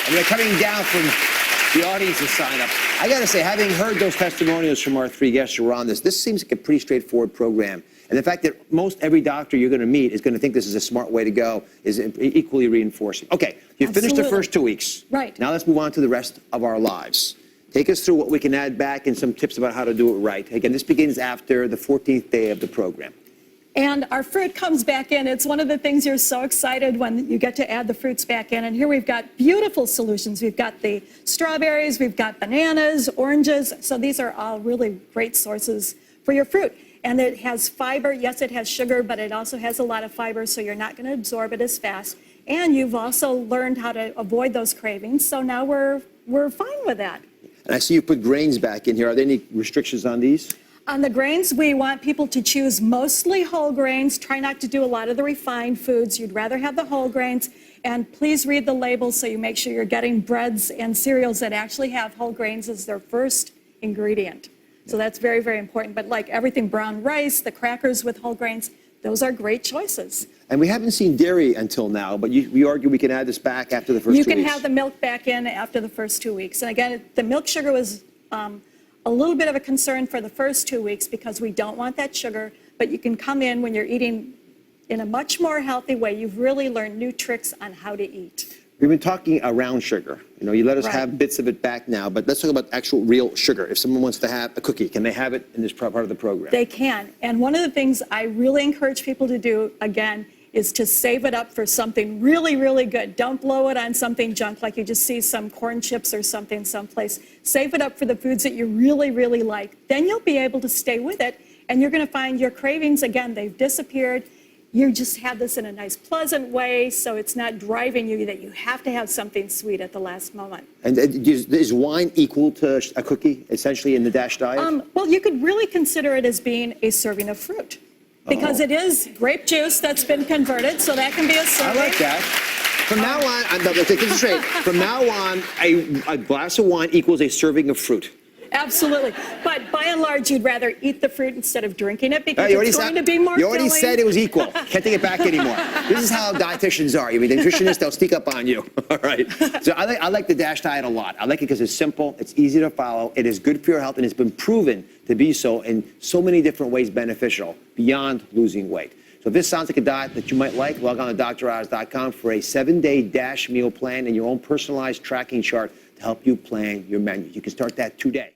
And they're coming down from the audience to sign up. I got to say, having heard those testimonials from our three guests who were on this seems like a pretty straightforward program. And the fact that most every doctor you're going to meet is going to think this is a smart way to go is equally reinforcing. Okay, you finished the first 2 weeks. Right. Now let's move on to the rest of our lives. Take us through what we can add back and some tips about how to do it right. Again, this begins after the 14th day of the program. And our fruit comes back in. It's one of the things you're so excited when you get to add the fruits back in. And here we've got beautiful solutions. We've got the strawberries, we've got bananas, oranges. So these are all really great sources for your fruit. And it has fiber. Yes, it has sugar, but it also has a lot of fiber, so you're not going to absorb it as fast. And you've also learned how to avoid those cravings. So now we're fine with that. And I see you put grains back in here. Are there any restrictions on these? On the grains, we want people to choose mostly whole grains. Try not to do a lot of the refined foods. You'd rather have the whole grains. And please read the labels so you make sure you're getting breads and cereals that actually have whole grains as their first ingredient. So that's very, very important. But like everything, brown rice, the crackers with whole grains, those are great choices. And we haven't seen dairy until now, but we argue we can add this back after the first 2 weeks. You can have the milk back in after the first 2 weeks. And again, the milk sugar was a little bit of a concern for the first 2 weeks because we don't want that sugar, but you can come in when you're eating in a much more healthy way. You've really learned new tricks on how to eat. We've been talking around sugar. You know, you let us Right. have bits of it back now, but let's talk about actual real sugar. If someone wants to have a cookie, can they have it in this part of the program? They can. And one of the things I really encourage people to do, again, is to save it up for something really, really good. Don't blow it on something junk like you just see some corn chips or something someplace. Save it up for the foods that you really, really like. Then you'll be able to stay with it, and you're going to find your cravings, again, they've disappeared. You just have this in a nice, pleasant way, so it's not driving you that you have to have something sweet at the last moment. And is wine equal to a cookie, essentially, in the DASH diet? Well, you could really consider it as being a serving of fruit. Because it is grape juice that's been converted, so that can be a serving. I like that. From now on, let's take this straight. From now on, a glass of wine equals a serving of fruit. Absolutely. But by and large, you'd rather eat the fruit instead of drinking it because it's going to be more You already filling. said it was equal. Can't take it back anymore. This is how dietitians are. You mean, the nutritionists, they'll sneak up on you. All right. So I like the DASH diet a lot. I like it because it's simple, it's easy to follow, it is good for your health, and it's been proven to be so in so many different ways beneficial beyond losing weight. So if this sounds like a diet that you might like, log on to DrOz.com for a 7-day DASH meal plan and your own personalized tracking chart to help you plan your menu. You can start that today.